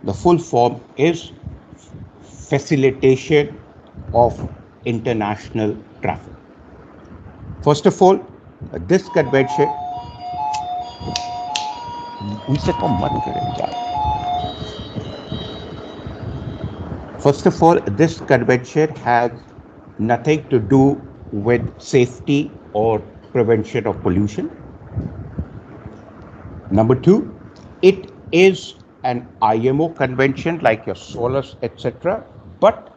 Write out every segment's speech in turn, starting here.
The full form is facilitation of international traffic. First of all, this convention, उनसे कम मत करें यार. First of all, this convention has nothing to do with safety or prevention of pollution. Number two, it is an IMO convention like your SOLAS, etc., but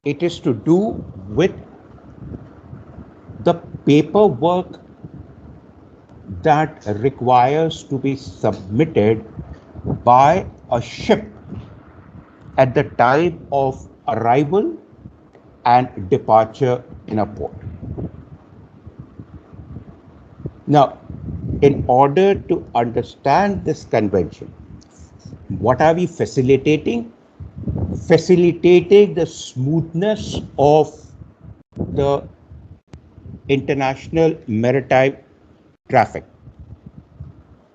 it is to do with the paperwork that requires to be submitted by a ship at the time of arrival and departure in a port. Now, in order to understand this convention, what are we facilitating? Facilitating the smoothness of the international maritime traffic.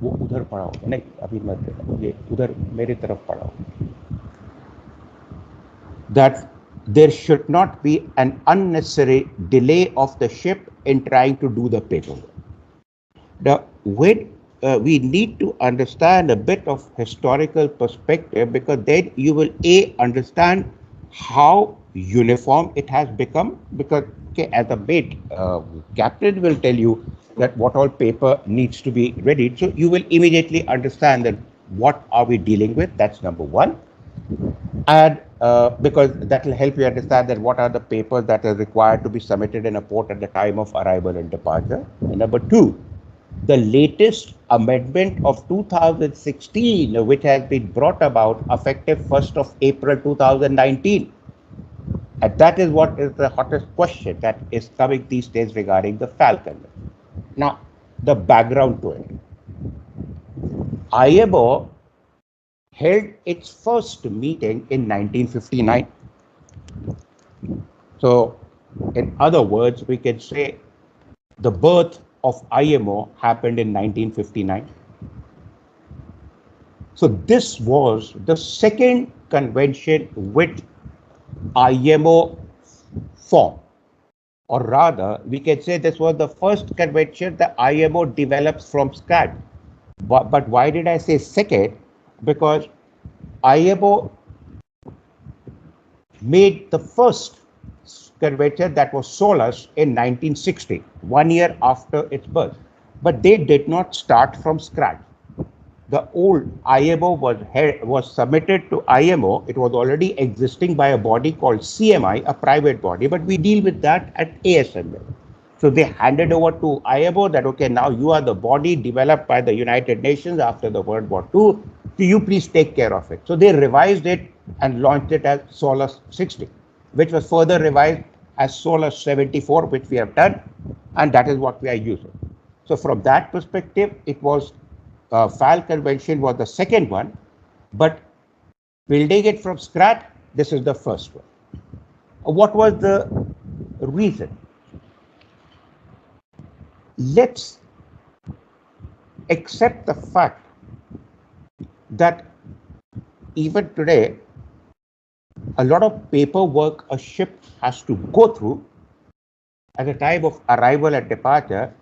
वो उधर पड़ा होगा, नहीं अभी मत देना, ये उधर मेरी तरफ पड़ा होगा. That there should not be an unnecessary delay of the ship in trying to do the paperwork. Now, when we need to understand a bit of historical perspective, because then you will understand how uniform it has become, because as a mate, captain will tell you that what all paper needs to be ready. So you will immediately understand that what are we dealing with. That's number one. And because that will help you understand that what are the papers that are required to be submitted in a port at the time of arrival and departure. And number two, the latest amendment of 2016, which has been brought about effective 1st of April 2019. And that is what is the hottest question that is coming these days regarding the Fal Convention. Now, the background to it. IMO held its first meeting in 1959. So, in other words, we can say the birth of IMO happened in 1959. So this was the second convention which IMO formed, or rather we can say this was the first convention that IMO develops from scratch. But why did I say second? Because IMO made the first convention, that was SOLAS, in 1960, 1 year after its birth. But they did not start from scratch. The old IMO was submitted to IMO. It was already existing by a body called CMI, a private body, but we deal with that at ASM level. So they handed over to IMO that, okay, now you are the body developed by the United Nations after the World War II. So you please take care of it. So they revised it and launched it as SOLAS 60, which was further revised as SOLAS 74, which we have done, and that is what we are using. So from that perspective, it was Fal Convention was the second one, but building it from scratch, this is the first one. What was the reason? Let's accept the fact that even today, a lot of paperwork a ship has to go through at the time of arrival and departure,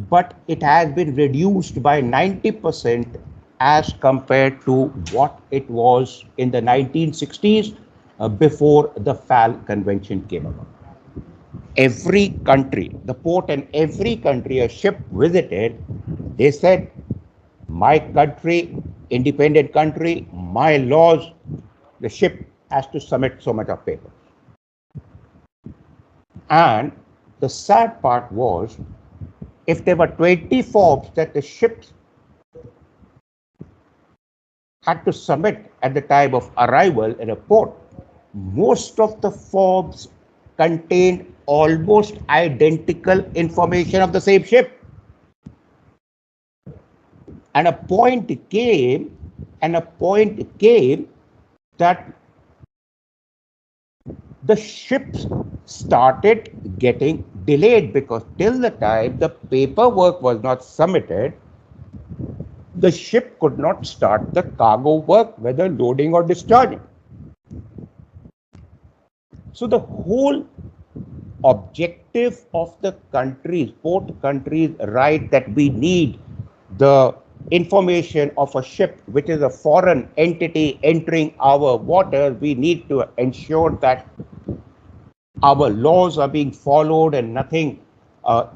but it has been reduced by 90% as compared to what it was in the 1960s before the Fal Convention came along. Every country, the port in every country a ship visited, they said, my country, independent country, my laws, the ship has to submit so much of paper. And the sad part was, if there were 20 forms that the ships had to submit at the time of arrival in a port, most of the forms contained almost identical information of the same ship. And a point came that the ships started getting delayed, because till the time the paperwork was not submitted, the ship could not start the cargo work, whether loading or discharging. So the whole objective of the countries, port countries, right, that we need the information of a ship which is a foreign entity entering our waters, we need to ensure that our laws are being followed and nothing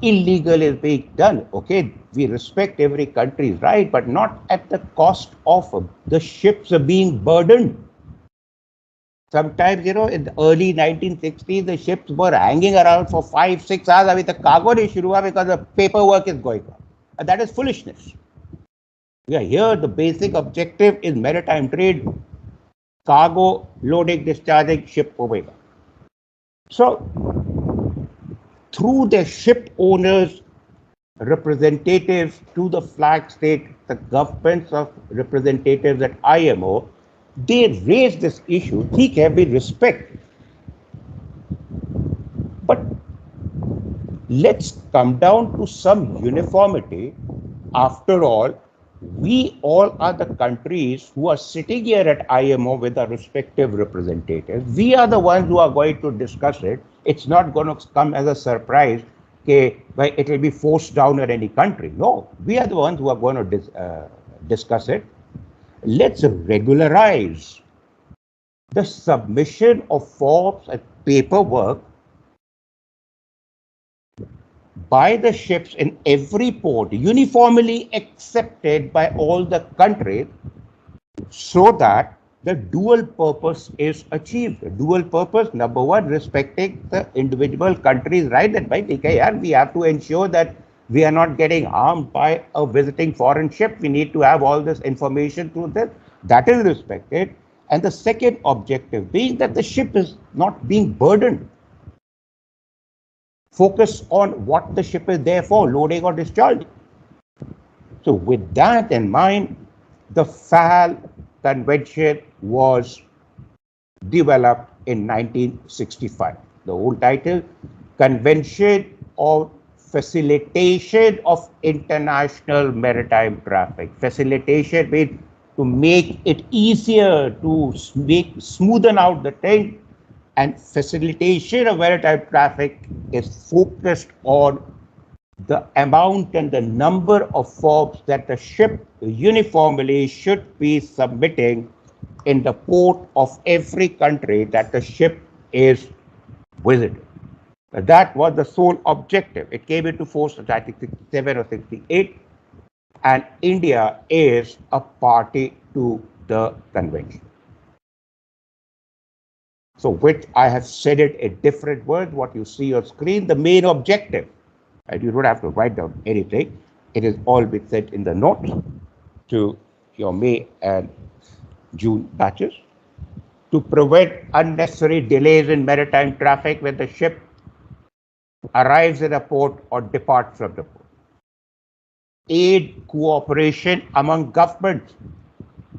illegal is being done. Okay, we respect every country's right, but not at the cost of the ships being burdened. Sometimes, in the early 1960s, the ships were hanging around for 5-6 hours with the cargo because the paperwork is going on. And that is foolishness. We are here, the basic objective is maritime trade, cargo, loading, discharging, ship over. So, through the ship owners, representatives to the flag state, the governments of representatives at IMO, they raised this issue. ठीक है, we respect. But let's come down to some uniformity. After all, we all are the countries who are sitting here at IMO with our respective representatives. We are the ones who are going to discuss it. It's not going to come as a surprise. Okay, it will be forced down on any country. No, we are the ones who are going to discuss it. Let's regularize the submission of forms and paperwork by the ships in every port, uniformly accepted by all the countries, so that the dual purpose is achieved. The dual purpose, number one, respecting the individual country's right, that we have to ensure that we are not getting harmed by a visiting foreign ship. We need to have all this information through this. That is respected. And the second objective being that the ship is not being burdened. Focus on what the ship is there for, loading or discharging. So with that in mind, the Fal Convention was developed in 1965. The whole title, Convention of Facilitation of International Maritime Traffic. Facilitation means to make it easier, to smoothen out the thing, and facilitation of maritime traffic is focused on the amount and the number of forms that the ship uniformly should be submitting in the port of every country that the ship is visiting. That was the sole objective. It came into force in 1967 or 68, and India is a party to the convention. So, which I have said it in different words, what you see on screen, the main objective, and you don't have to write down anything, it is all been said in the notes to your May and June batches, to prevent unnecessary delays in maritime traffic when the ship arrives in a port or departs from the port. Aid cooperation among governments.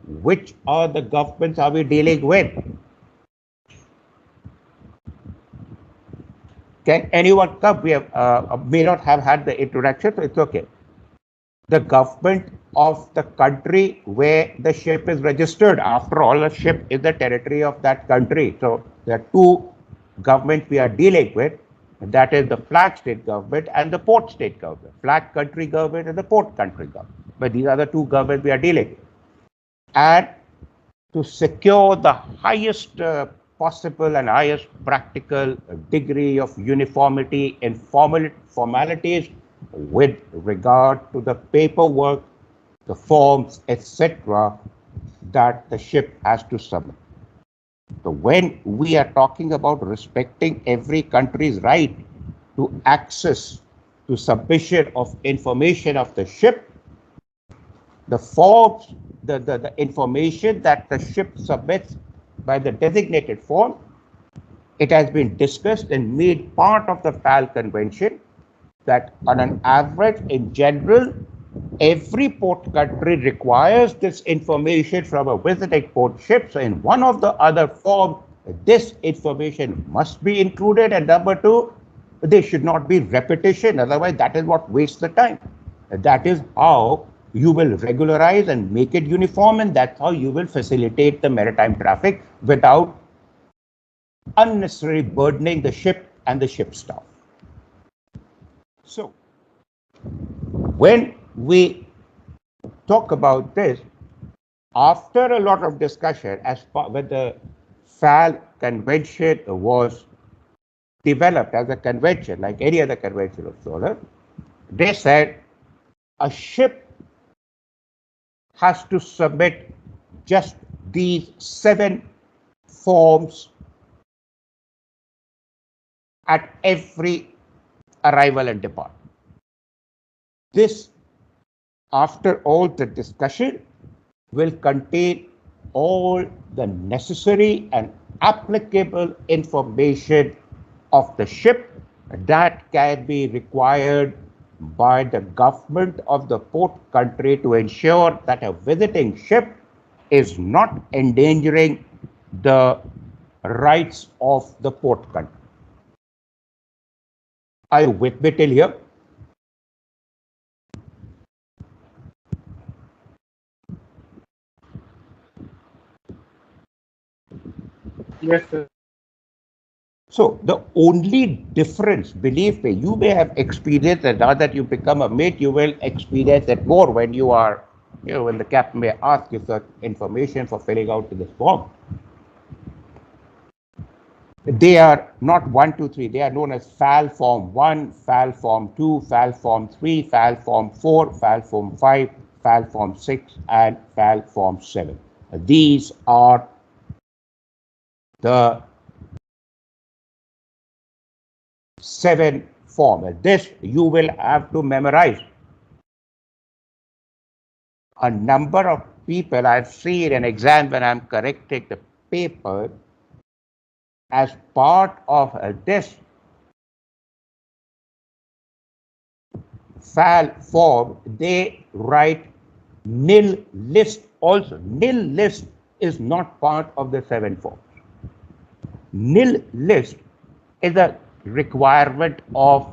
Which are the governments are we dealing with? Can anyone come? We have may not have had the introduction, so it's okay. The government of the country where the ship is registered. After all, a ship is the territory of that country. So there are two governments we are dealing with. That is the flag state government and the port state government. Flag country government and the port country government. But these are the two governments we are dealing with. And to secure the highest possible and highest practical degree of uniformity in formalities with regard to the paperwork, the forms, etc., that the ship has to submit. So when we are talking about respecting every country's right to access to submission of information of the ship, the forms, the information that the ship submits by the designated form, it has been discussed and made part of the Fal Convention that on an average, in general, every port country requires this information from a visiting port ship. So in one of the other forms, this information must be included. And number two, there should not be repetition. Otherwise, that is what wastes the time. And that is how you will regularize and make it uniform, and that's how you will facilitate the maritime traffic without unnecessarily burdening the ship and the ship staff. So, when we talk about this, after a lot of discussion, as when the Fal Convention was developed as a convention, like any other convention of solar, they said a ship has to submit just these 7 forms at every arrival and departure. This, after all the discussion, will contain all the necessary and applicable information of the ship that can be required by the government of the port country to ensure that a visiting ship is not endangering the rights of the port country. Are you with me till here? Yes, sir. So the only difference, believe me, you may have experienced that now that you become a mate, you will experience it more when you are, when the captain may ask you for information for filling out this form. They are not 1, 2, 3. They are known as FAL Form 1, FAL Form 2, FAL Form 3, FAL Form 4, FAL Form 5, FAL Form 6, and FAL Form 7. These are the 7 forms. This you will have to memorize. A number of people I've seen in exam when I'm correcting the paper, as part of this FAL form, they write nil list also. Nil list is not part of the 7 forms. Nil list is a requirement of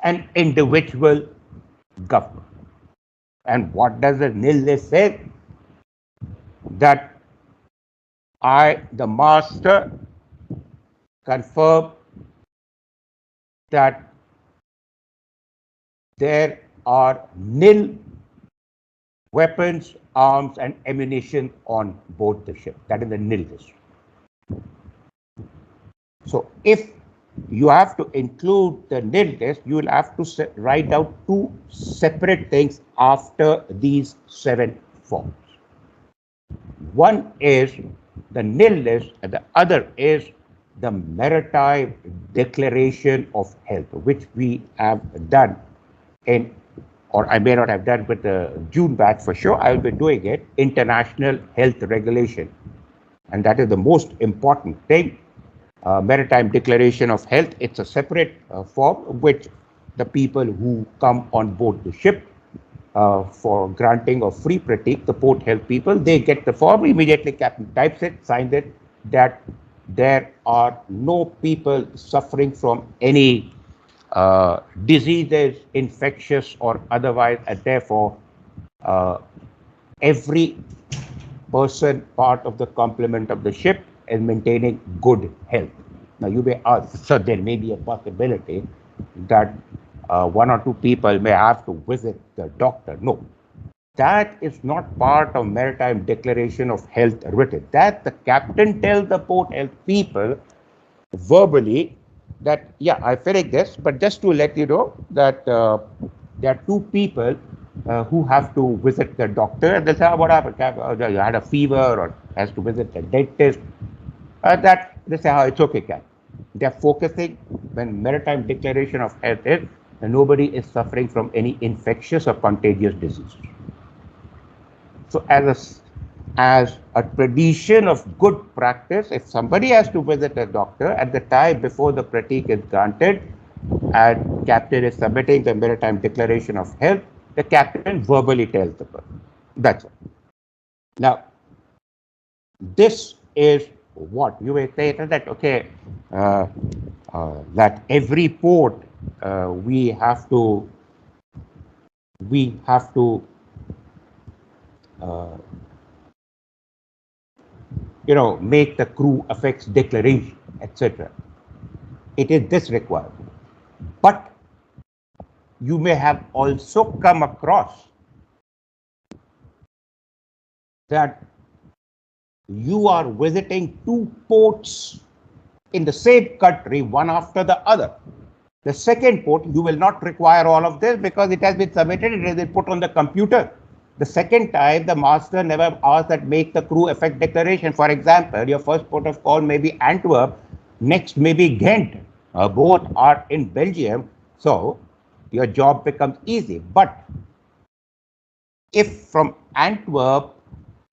an individual government. And what does the nil list say? That I, the master, confirm that there are nil weapons, arms, and ammunition on board the ship. That is the nil list. So if you have to include the nil list, you will have to write out 2 separate things after these 7 forms. One is the nil list, and the other is the Maritime Declaration of Health, which we have done in, or I may not have done with the June batch for sure. I will be doing it, International Health Regulation. And that is the most important thing. Maritime Declaration of Health, it's a separate form which the people who come on board the ship for granting of free pratik, the port health people, they get the form, immediately captain types it, signs it, that there are no people suffering from any diseases, infectious or otherwise, and therefore every person part of the complement of the ship is maintaining good health. Now you may ask, so there may be a possibility that 1 or 2 people may have to visit the doctor. No, that is not part of Maritime Declaration of Health written. That the captain tells the port health people verbally that, yeah, I finished this, but just to let you know that there are 2 people who have to visit the doctor, and they say, oh, what happened? You had a fever or has to visit the dentist. That they say, oh, it's okay, Cap. They're focusing when Maritime Declaration of Health is, and nobody is suffering from any infectious or contagious disease. So as a tradition of good practice, if somebody has to visit a doctor at the time before the pratik is granted and captain is submitting the Maritime Declaration of Health, the captain verbally tells the person. That's all. Now, this is what you may say that, okay, that every port we have to uh, make the crew effects declaration, etc. It is this required. But you may have also come across that you are visiting two ports in the same country, one after the other. The second port, you will not require all of this because it has been submitted, it has been put on the computer. The second time, the master never asked that make the crew effect declaration. For example, your first port of call may be Antwerp, next may be Ghent. Both are in Belgium, so your job becomes easy. But if from Antwerp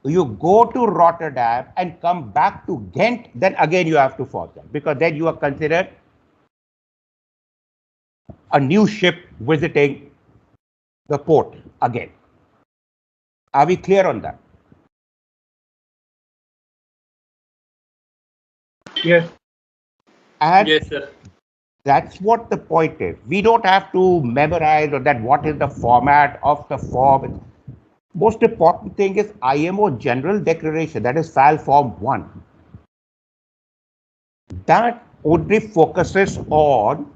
you go to Rotterdam and come back to Ghent, then again you have to follow that, because then you are considered a new ship visiting the port again. Are we clear on that? Yes. And Yes, sir. that's what the point is. We don't have to memorize or that what is the format of the form. Most important thing is IMO General Declaration, that is FAL Form 1. That only focuses on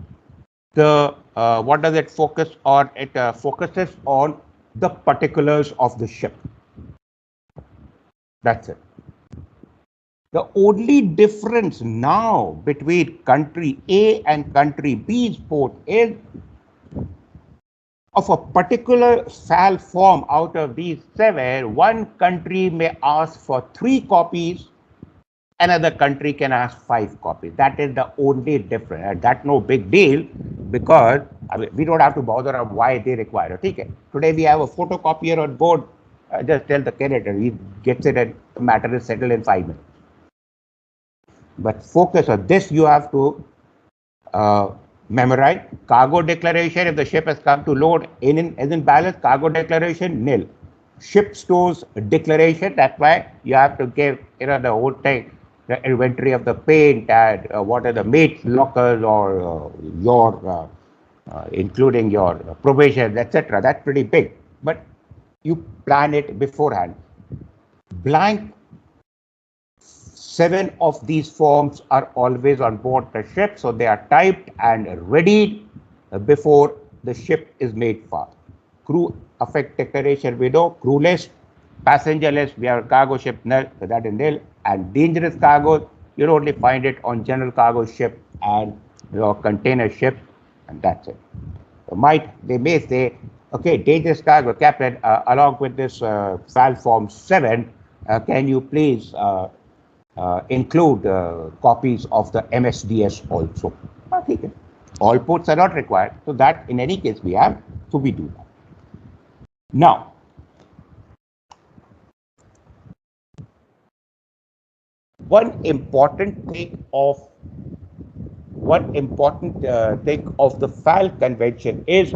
the, what does it focus on? It focuses on the particulars of the ship. That's it. The only difference now between country A and country B's port is of a particular FAL form. Out of these 7, one country may ask for 3 copies, another country can ask 5 copies. That is the only difference. And that's no big deal, because we don't have to bother on why they require it. Okay. Today we have a photocopier on board. Just tell the creditor, he gets it and the matter is settled in 5 minutes. But focus on this, you have to memorize. Cargo declaration, if the ship has come to load is in balance, cargo declaration nil. Ship stores declaration, that's why you have to give the whole thing, the inventory of the paint and what are the mate's lockers or your including your provisions, etc. That's pretty big, but you plan it beforehand. Blank 7 of these forms are always on board the ship, so they are typed and readied before the ship is made fast. Crew effect declaration, we know. Crew list, passenger list, we have cargo ship nil, so that is nil. And dangerous cargo, you'll only find it on general cargo ship and your container ship, and that's it. So they may say, okay, dangerous cargo, Captain, along with this FAL Form 7, can you please include copies of the MSDS also? Okay. All ports are not required, so that in any case we have, so we do that. Now, one important thing of the FAL Convention is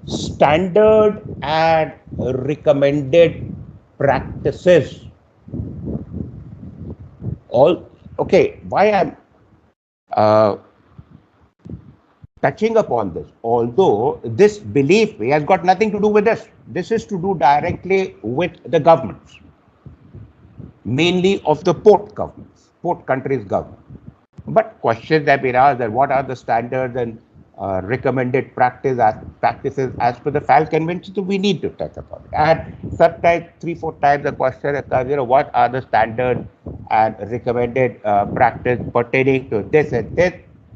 standard and recommended practices. Okay, why I'm touching upon this, although this belief has got nothing to do with this. This is to do directly with the governments, mainly of the port governments, port countries' government. But questions have been asked that what are the standards and recommended practices as per the FAL Convention, so we need to touch upon it. And sometimes 3-4 times the question occurs, what are the standards and recommended practice pertaining to this and this.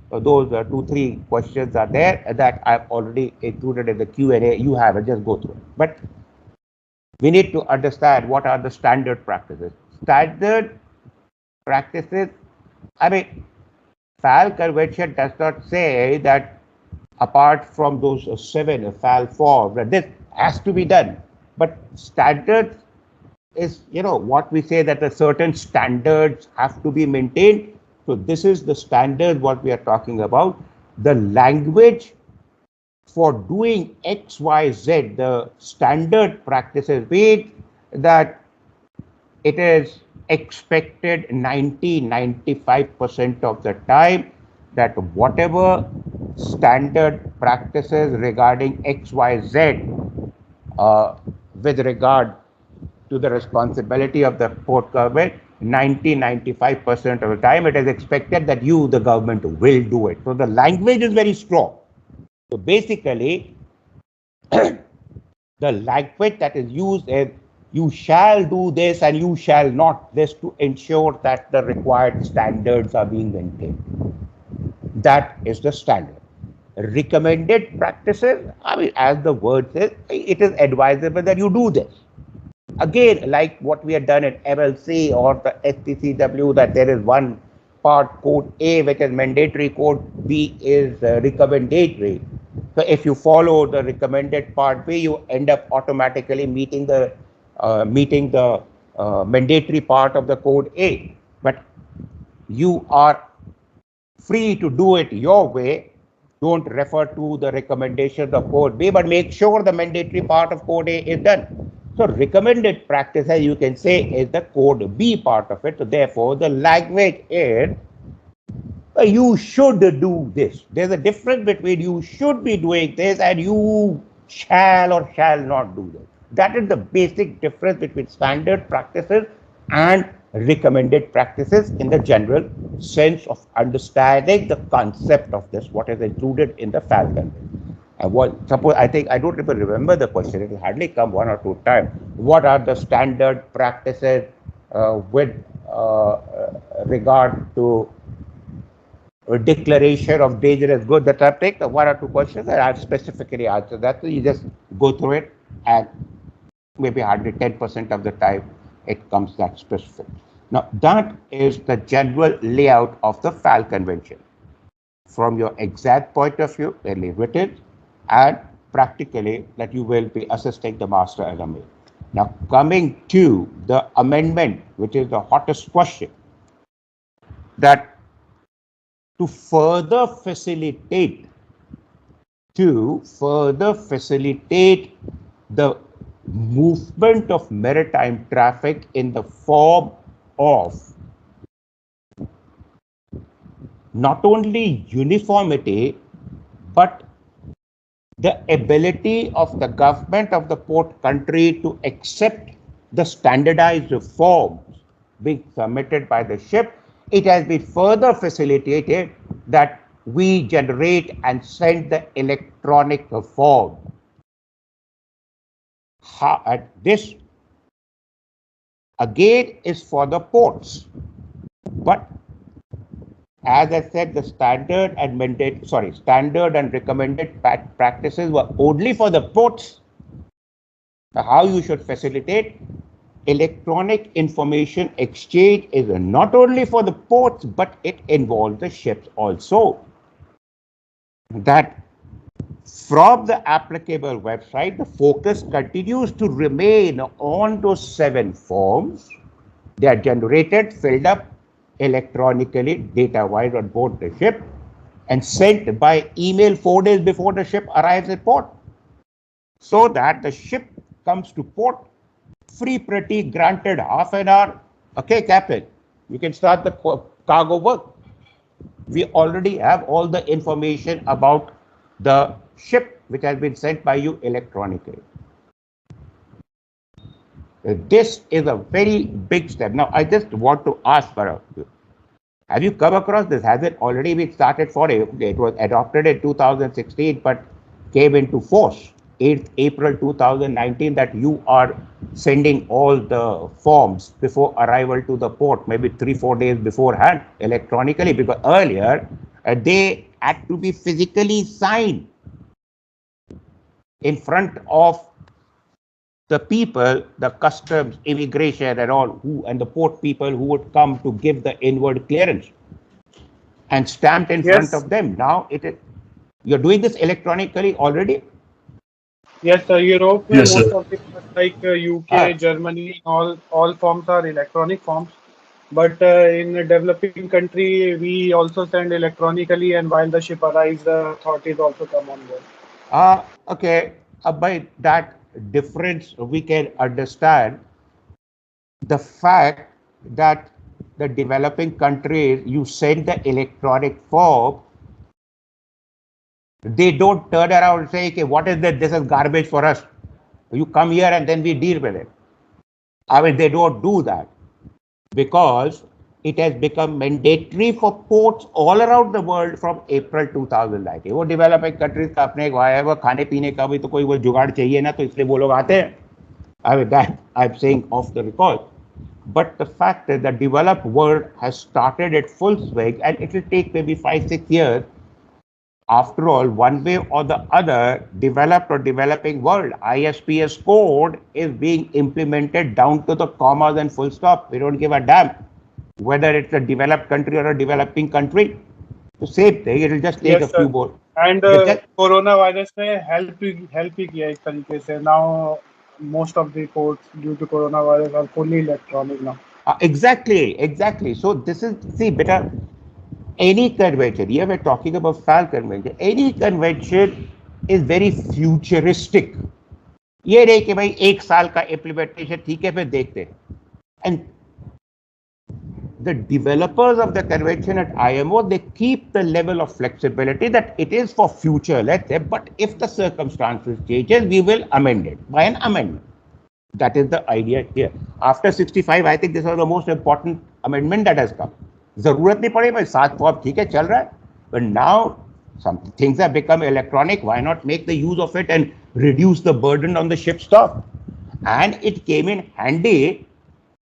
So those 2-3 questions are there that I've already included in the Q&A. You have it, just go through it. But we need to understand what are the standard practices. Standard practices, I mean, FAL Convention does not say that apart from those 7 FAL forms, that this has to be done. But standards is, what we say that a certain standards have to be maintained. So this is the standard what we are talking about. The language for doing X, Y, Z, the standard practices, be that it is expected 90-95% of the time that whatever standard practices regarding XYZ with regard to the responsibility of the port government, 90-95% of the time it is expected that you, the government, will do it. So the language is very strong. So basically, the language that is used is you shall do this and you shall not this to ensure that the required standards are being maintained. That is the standard. Recommended practices, I mean, as the word says, it is advisable that you do this. Again, like what we have done in MLC or the STCW, that there is one part code A which is mandatory, code B is recommendatory. So if you follow the recommended part B, you end up automatically meeting the mandatory part of the code A. But you are free to do it your way. Don't refer to the recommendations of code B, but make sure the mandatory part of code A is done. So recommended practice, as you can say, is the code B part of it. So therefore, the language is you should do this. There's a difference between you should be doing this and you shall or shall not do this. That is the basic difference between standard practices and recommended practices in the general sense of understanding the concept of this, what is included in the Fal Convention. Suppose I don't even remember the question. It will hardly come one or two times. What are the standard practices with regard to declaration of dangerous goods? That I take the one or two questions and I'll specifically answer that. So you just go through it and maybe hardly 10% of the time it comes that specific. Now that is the general layout of the Fal Convention. From your exact point of view, clearly written, and practically that you will be assisting the master and Amir. Now coming to the amendment, which is the hottest question, that to further facilitate the movement of maritime traffic in the form of not only uniformity, but the ability of the government of the port country to accept the standardized forms being submitted by the ship, it has been further facilitated that we generate and send the electronic form. This again is for the ports, but as I said, the standard and recommended practices were only for the ports. How you should facilitate electronic information exchange is not only for the ports, but it involves the ships also. That from the applicable website, the focus continues to remain on those 7 forms. They are generated, filled up electronically, data-wise on board the ship, and sent by email 4 days before the ship arrives at port, so that the ship comes to port, free pretty, granted half an hour. Okay, Captain, you can start the cargo work. We already have all the information about the ship which has been sent by you electronically. This is a very big step. Now, I just want to ask for you. Have you come across this? Has it already been started for it? It was adopted in 2016, but came into force 8th April 2019, that you are sending all the forms before arrival to the port, maybe 3-4 days beforehand electronically, because earlier they had to be physically signed in front of the people, the customs, immigration and all, and the port people who would come to give the inward clearance, and stamped in front of them. Now you're doing this electronically already? Yes, sir. Europe, Yes, most sir. of the like UK, Germany, all forms are electronic forms. But in a developing country, we also send electronically, and while the ship arrives, the authorities also come on board. Okay. By that difference, we can understand the fact that the developing countries, you send the electronic form, They don't turn around and say, okay, what is that? This is garbage for us. You come here and then we deal with it. I mean, they don't do that because it has become mandatory for ports all around the world from April 2019. वो developing countries का अपने वो खाने पीने का भी तो कोई वो जुगाड़ चाहिए ना, तो इसलिए वो लोग आते हैं. I mean, that I'm saying off the record. But the fact is that the developed world has started at full swing, and it will take maybe 5-6 years. After all, one way or the other, developed or developing world, ISPS code is being implemented down to the commas and full stop. We don't give a damn whether it's a developed country or a developing country. The same thing, it will just take a few more. And coronavirus ने help ही किया एक तरीके से. Now most of the ports due to coronavirus are fully electronic now. Exactly. So this is, see, better. Any convention, here we're talking about Fal Convention, any convention is very futuristic. ये नहीं कि भाई एक साल का implementation ठीक है फिर देखते हैं. And the developers of the convention at IMO, they keep the level of flexibility that it is for future, let's say, but if the circumstances changes, we will amend it by an amendment. That is the idea here. After 65, I think this was the most important amendment that has come. जरूरत नहीं पड़ी भाई 7 form ठीक है चल रहा है, but now some things have become electronic. Why not make the use of it and reduce the burden on the ship staff? And it came in handy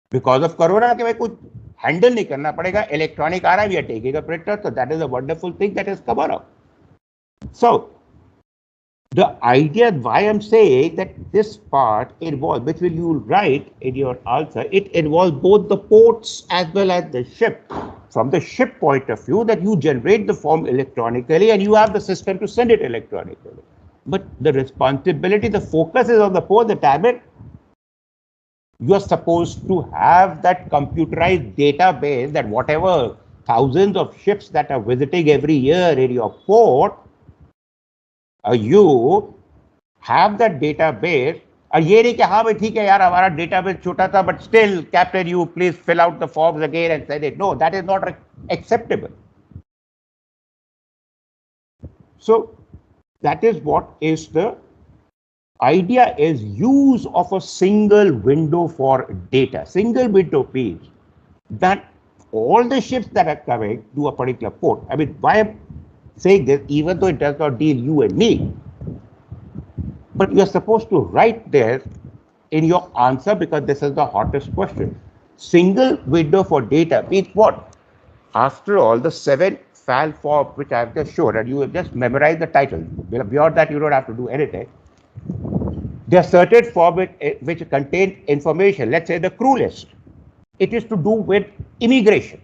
because of corona कि भाई कुछ handle नहीं करना पड़ेगा, electronic आ रहा है, we are taking a printer, so that is a wonderful thing that has come out. So the idea why I'm saying that this part involves, which will you write in your answer, it involves both the ports as well as the ship. From the ship point of view, that you generate the form electronically and you have the system to send it electronically. But the responsibility, the focus is on the port, the tablet. You are supposed to have that computerized database that whatever thousands of ships that are visiting every year in your port, you have that database. और ये नहीं कि हाँ भाई ठीक है यार हमारा database छोटा था, but still captain you please fill out the forms again and send it. No, that is not acceptable. So that is what is the idea, is use of a single window for data. Single window means that all the ships that are coming to a particular port, I mean, why I'm saying this, even though it does not deal you and me, but you are supposed to write there in your answer because this is the hottest question. Single window for data means what? After all, the 7 FAL forms which I have just shown, and you have just memorized the title. Beyond that, you don't have to do anything. There are certain forms which contain information, let's say the crew list. It is to do with immigration.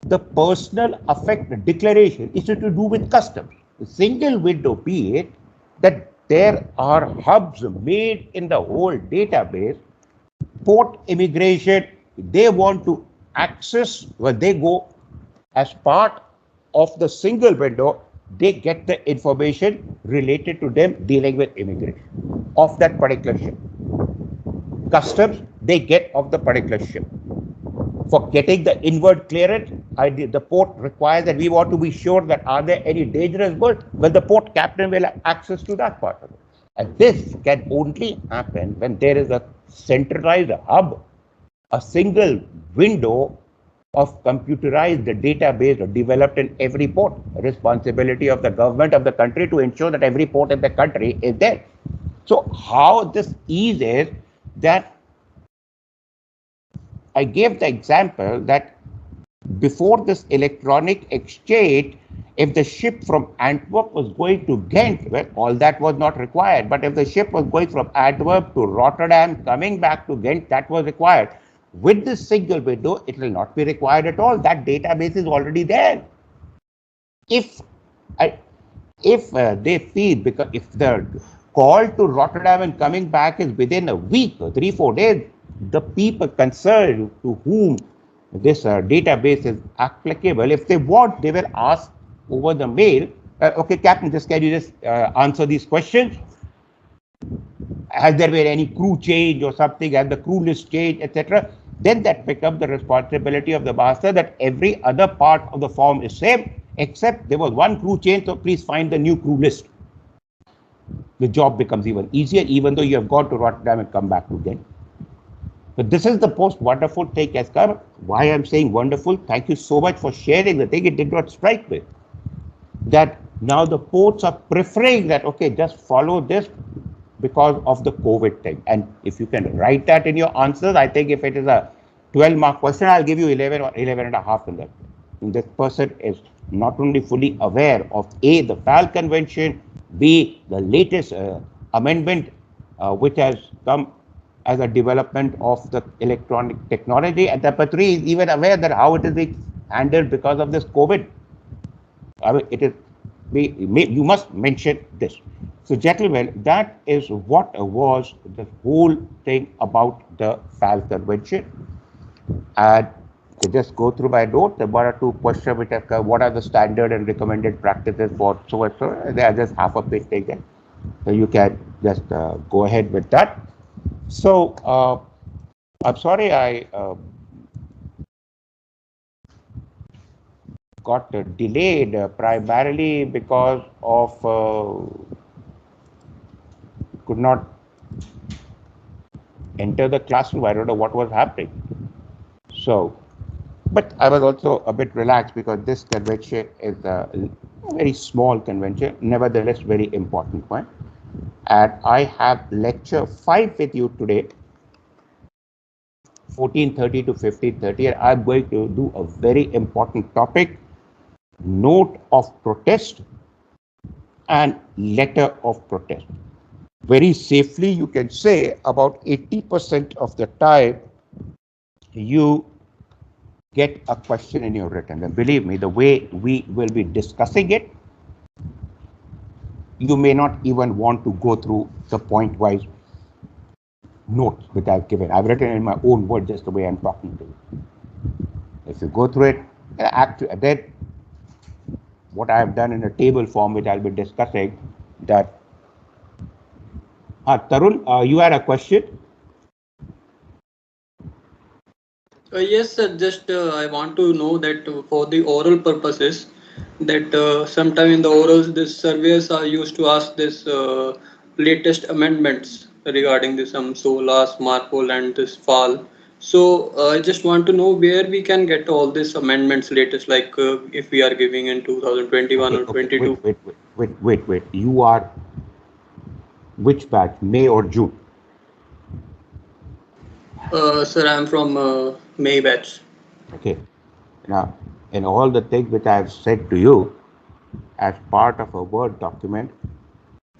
The personal affect declaration is to do with customs. The single window be it that there are hubs made in the whole database. Port immigration, they want to access, when they go as part of the single window, they get the information related to them dealing with immigration of that particular ship. Customs, they get of the particular ship. For getting the inward clearance, the port requires that we want to be sure that are there any dangerous goods. Well, the port captain will have access to that part of it. And this can only happen when there is a centralized hub, a single window of computerized database developed in every port. Responsibility of the government of the country to ensure that every port in the country is there. So how this eases that, I gave the example that before this electronic exchange, if the ship from Antwerp was going to Ghent, well, all that was not required. But if the ship was going from Antwerp to Rotterdam, coming back to Ghent, that was required. With this single window, it will not be required at all. That database is already there. If they feel, because if the call to Rotterdam and coming back is within a week or 3-4 days, the people concerned to whom this database is applicable, if they want, they will ask over the mail, okay, Captain, can you just answer these questions? Has there been any crew change or something? Has the crew list changed, etc.? Then that becomes the responsibility of the master that every other part of the form is same. except there was one crew change, so please find the new crew list. The job becomes even easier, even though you have gone to Rotterdam and come back again. But this is the most wonderful thing has come. Why I'm saying wonderful? Thank you so much for sharing the thing. It did not strike me that now the ports are preferring that, okay, just follow this because of the COVID thing. And if you can write that in your answers, I think if it is a 12-mark question, I'll give you 11 or 11 and a half in that. And this person is not only fully aware of A, the Fal Convention, B, the latest amendment which has come as a development of the electronic technology, and number three is even aware that how it is being handled because of this COVID. I mean, it is, you must mention this. So, gentlemen, that is what was the whole thing about the Fal Convention. And to just go through my notes, there were two questions which are what are the standard and recommended practices for so and so. They are just half a page taken. So you can just go ahead with that. So I'm sorry I got delayed primarily because of could not enter the classroom. I don't know what was happening. So, but I was also a bit relaxed because this convention is a very small convention, nevertheless very important one. And I have lecture 5 with you today, 14:30 to 15:30, and I'm going to do a very important topic, note of protest and letter of protest. Very safely, you can say about 80% of the time you get a question in your written. And believe me, the way we will be discussing it, you may not even want to go through the point-wise notes which I've given. I've written in my own words just the way I'm talking to you. If you go through it, then what I have done in a table form, which I'll be discussing, that Tarun, you had a question? Yes, sir. Just I want to know that for the oral purposes, that sometime in the orals, this surveys are used to ask this latest amendments regarding this SOLAS, MARPOL, and this FAL. So I just want to know where we can get all these amendments latest, like if we are giving in 2021 or 22. Wait. You are which batch, May or June? Sir, I'm from May batch. Okay. Now, in all the things which I have said to you, as part of a Word document,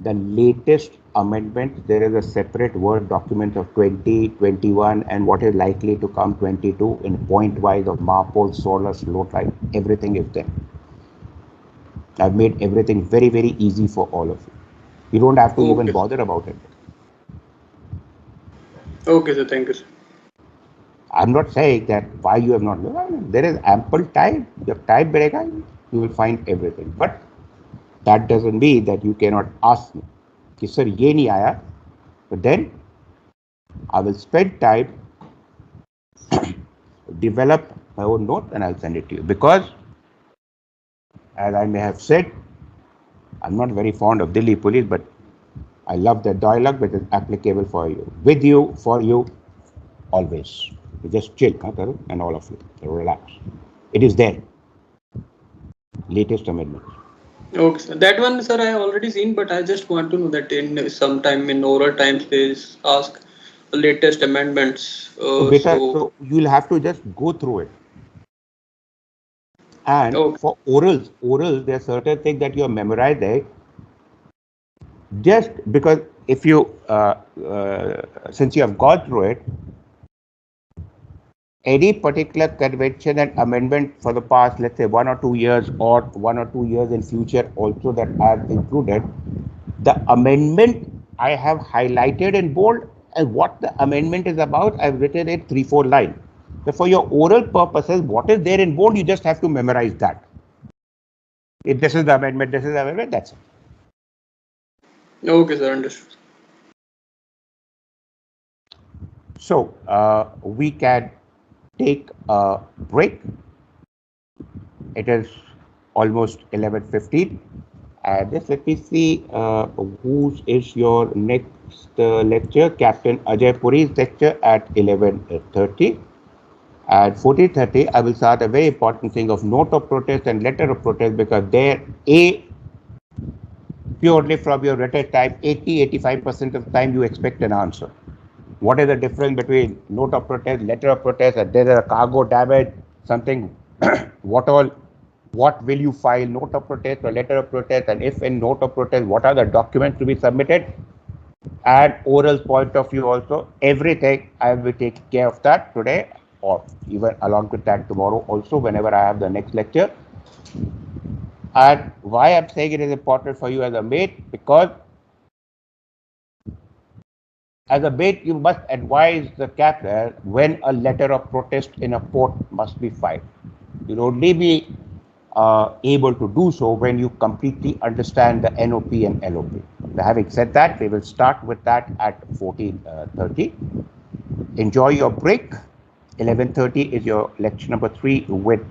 the latest amendment, there is a separate Word document of 20, 21, and what is likely to come 22 in point-wise of MARPOL, SOLAS, load line. Everything is there. I've made everything very, very easy for all of you. You don't have to even bother about it. Okay, sir. Thank you, sir. I'm not saying that why you have not. There is ample time. Jab time brega, you will find everything. But that doesn't mean that you cannot ask me, कि sir ये नहीं आया. But then I will spend time, develop my own note, and I'll send it to you. Because, as I may have said, I'm not very fond of Delhi police, but I love the dialogue which is applicable for you, with you, for you, always. You just chill, and all of you, relax. It is there. Latest amendment. Okay, sir. That one, sir, I already seen, but I just want to know that in sometime in oral times they ask latest amendments. So you'll have to just go through it. And for orals, there are certain things that you are memorizing. Just because if you, since you have gone through it, any particular convention and amendment for the past, let's say 1 or 2 years, or 1 or 2 years in future also that are included, the amendment I have highlighted in bold, and what the amendment is about, I've written it 3-4 lines. But for your oral purposes, what is there in bold, you just have to memorize that. If this is the amendment, this is the amendment, that's it. Okay, sir, understood. So we can take a break. It is almost 11:15. And just let me see whose is your next lecture. Captain Ajay Puri's lecture at 11:30. At 14:30, I will start a very important thing of note of protest and letter of protest, because there, purely from your written time, 80-85% of the time you expect an answer. What is the difference between note of protest, letter of protest, and there is a cargo damage, something, what will you file, note of protest or letter of protest, and if in note of protest, what are the documents to be submitted, and oral point of view also, everything I will take care of that today, or even along with that tomorrow also, whenever I have the next lecture. And why I'm saying it is important for you as a mate, because as a mate, you must advise the captain when a letter of protest in a port must be filed. You'll only be able to do so when you completely understand the NOP and LOP. Now, having said that, we will start with that at 14:30. Enjoy your break. 11:30 is your lecture number 3 with